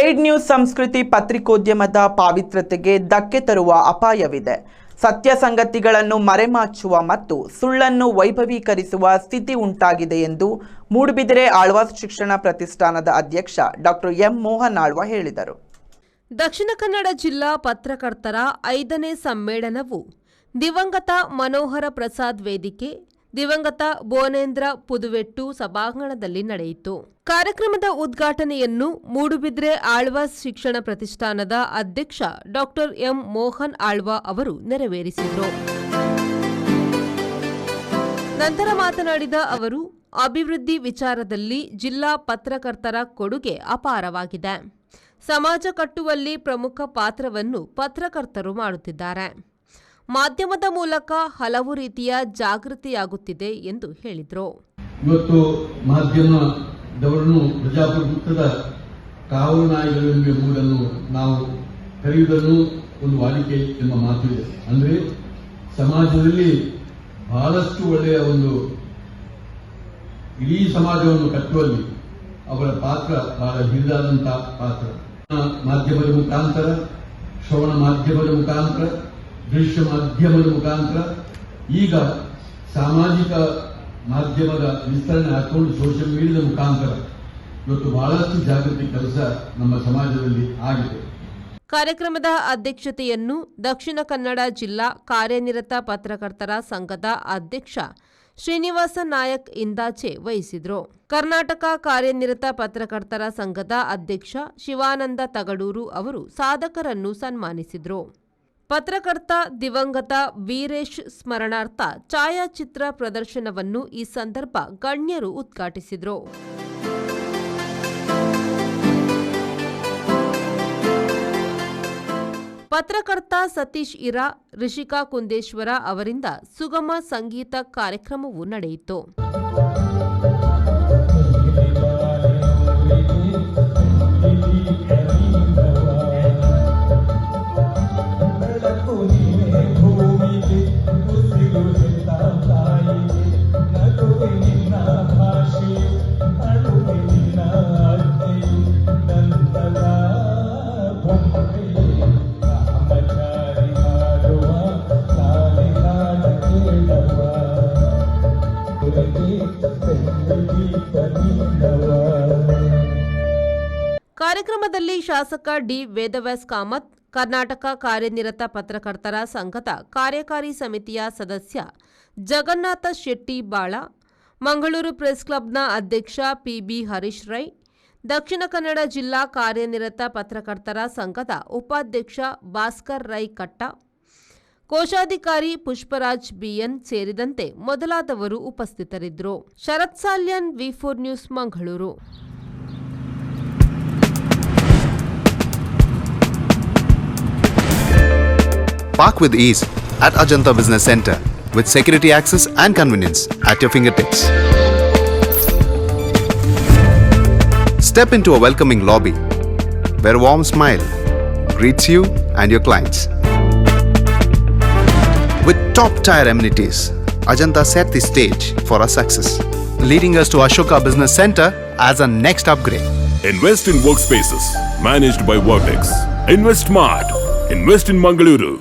Paid news ಸಂಸ್ಕೃತಿ ಪತ್ರಿಕೋದ್ಯಮದ ಪಾವಿತ್ರ್ಯತೆಗೆ ಧಕ್ಕೆ ತರುವ ಅಪಾಯವಿದೆ. ಸತ್ಯ ಸಂಗತಿಗಳನ್ನು ಮರೆಮಾಚುವ ಮತ್ತು ಸುಳ್ಳನ್ನು ವೈಭವೀಕರಿಸುವ ಸ್ಥಿತಿ ಉಂಟಾಗಿದೆ ಎಂದು ಮೂಡುಬಿದಿರೆ ಆಳ್ವಾಸ್ ಶಿಕ್ಷಣ ಪ್ರತಿಷ್ಠಾನದ ಅಧ್ಯಕ್ಷ ಡಾಕ್ಟರ್ ಎಂ ಮೋಹನ್ ಆಳ್ವ ಹೇಳಿದರು. ದಕ್ಷಿಣ ಕನ್ನಡ ಜಿಲ್ಲಾ ಪತ್ರಕರ್ತರ 5ನೇ ಸಮ್ಮೇಳನವು ದಿವಂಗತ ಮನೋಹರ ಪ್ರಸಾದ್ ವೇದಿಕೆ, ದಿವಂಗತ ಬೋನೇಂದ್ರ ಪುದುವೆಟ್ಟು ಸಭಾಂಗಣದಲ್ಲಿ ನಡೆಯಿತು. ಕಾರ್ಯಕ್ರಮದ ಉದ್ಘಾಟನೆಯನ್ನು ಮೂಡುಬಿದ್ರೆ ಆಳ್ವಾಸ್ ಶಿಕ್ಷಣ ಪ್ರತಿಷ್ಠಾನದ ಅಧ್ಯಕ್ಷ ಡಾಕ್ಟರ್ ಎಂ ಮೋಹನ್ ಆಳ್ವ ಅವರು ನೆರವೇರಿಸಿದರು. ನಂತರ ಮಾತನಾಡಿದ ಅವರು, ಅಭಿವೃದ್ಧಿ ವಿಚಾರದಲ್ಲಿ ಜಿಲ್ಲಾ ಪತ್ರಕರ್ತರ ಕೊಡುಗೆ ಅಪಾರವಾಗಿದೆ. ಸಮಾಜ ಕಟ್ಟುವಲ್ಲಿ ಪ್ರಮುಖ ಪಾತ್ರವನ್ನು ಪತ್ರಕರ್ತರು ಮಾಡುತ್ತಿದ್ದಾರೆ. ಮಾಧ್ಯಮದ ಮೂಲಕ ಹಲವು ರೀತಿಯ ಜಾಗೃತಿಯಾಗುತ್ತಿದೆ ಎಂದು ಹೇಳಿದರು. ಇವತ್ತು ಮಾಧ್ಯಮದವರನ್ನು ಪ್ರಜಾಪ್ರಭುತ್ವದ ಕಾವಲು ನಾಯಿಗಳು ಎಂಬುದನ್ನು ನಾವು ಕರೆಯುವುದನ್ನು ಒಂದು ವಾಡಿಕೆ ಎಂಬ ಮಾತು ಇದೆ. ಅಂದರೆ ಸಮಾಜದಲ್ಲಿ ಬಹಳಷ್ಟು ಒಳ್ಳೆಯ ಒಂದು ಇಡೀ ಸಮಾಜವನ್ನು ಕಟ್ಟುವಲ್ಲಿ ಅವರ ಪಾತ್ರ ಬಹಳ ಹಿರಿದಾದಂತಹ ಪಾತ್ರ. ಮಾಧ್ಯಮದ ಮುಖಾಂತರ, ಶ್ರವಣ ಮಾಧ್ಯಮದ ಮುಖಾಂತರ, ದೃಶ್ಯ ಮಾಧ್ಯಮದ ಮುಖಾಂತರ, ಈಗ ಸಾಮಾಜಿಕ ಮಾಧ್ಯಮದ ವಿಸ್ತರಣೆ ಹಾಕೊಂಡು ಸೋಷಿಯಲ್ ಮೀಡಿಯಾದ ಮುಖಾಂತರ ಇವತ್ತು ಬಹಳಷ್ಟು ಜಾಗೃತಿ ಕೆಲಸ ನಮ್ಮ ಸಮಾಜದಲ್ಲಿ ಆಗಿದೆ. ಕಾರ್ಯಕ್ರಮದ ಅಧ್ಯಕ್ಷತೆಯನ್ನು ದಕ್ಷಿಣ ಕನ್ನಡ ಜಿಲ್ಲಾ ಕಾರ್ಯನಿರತ ಪತ್ರಕರ್ತರ ಸಂಘದ ಅಧ್ಯಕ್ಷ ಶ್ರೀನಿವಾಸ ನಾಯಕ್ ಇಂದಾಚೆ ವಹಿಸಿದರು. ಕರ್ನಾಟಕ ಕಾರ್ಯನಿರತ ಪತ್ರಕರ್ತರ ಸಂಘದ ಅಧ್ಯಕ್ಷ ಶಿವಾನಂದ ತಗಡೂರು ಅವರು ಸಾಧಕರನ್ನು ಸನ್ಮಾನಿಸಿದರು. ಪತ್ರಕರ್ತ ದಿವಂಗತ ವೀರೇಶ್ ಸ್ಮರಣಾರ್ಥ ಛಾಯಾಚಿತ್ರ ಪ್ರದರ್ಶನವನ್ನು ಈ ಸಂದರ್ಭ ಗಣ್ಯರು ಉದ್ಘಾಟಿಸಿದರು. ಪತ್ರಕರ್ತ ಸತೀಶ್ ಇರಾ, ರಿಷಿಕಾ ಕುಂದೇಶ್ವರ ಅವರಿಂದ ಸುಗಮ ಸಂಗೀತ ಕಾರ್ಯಕ್ರಮವೂ ನಡೆಯಿತು. ಕಾರ್ಯಕ್ರಮದಲ್ಲಿ ಶಾಸಕ ಡಿ ವೇದವ್ಯಾಸ್ ಕಾಮತ್, ಕರ್ನಾಟಕ ಕಾರ್ಯನಿರತ ಪತ್ರಕರ್ತರ ಸಂಘದ ಕಾರ್ಯಕಾರಿ ಸಮಿತಿಯ ಸದಸ್ಯ ಜಗನ್ನಾಥ ಶೆಟ್ಟಿ ಬಾಳ, ಮಂಗಳೂರು ಪ್ರೆಸ್ ಕ್ಲಬ್ನ ಅಧ್ಯಕ್ಷ ಪಿಬಿ ಹರೀಶ್ ರೈ, ದಕ್ಷಿಣ ಕನ್ನಡ ಜಿಲ್ಲಾ ಕಾರ್ಯನಿರತ ಪತ್ರಕರ್ತರ ಸಂಘದ ಉಪಾಧ್ಯಕ್ಷ ಭಾಸ್ಕರ್ ರೈ ಕಟ್ಟ, ಕೋಶಾಧಿಕಾರಿ ಪುಷ್ಪರಾಜ್ ಬಿಎನ್ ಸೇರಿದಂತೆ ಮೊದಲಾದವರು ಉಪಸ್ಥಿತರಿದ್ದರು. ಶರತ್ ಸಾಲ್ಯನ್, ವಿ4 news, Mangaluru. Park with ease at Ajanta Business Center with security access and convenience at your fingertips. Step into a welcoming lobby where a warm smile greets you and your clients. With top-tier amenities, Ajanta set the stage for our success, leading us to Ashoka Business Center as a next upgrade. Invest in workspaces managed by Vertex. Invest smart. Invest in Mangaluru.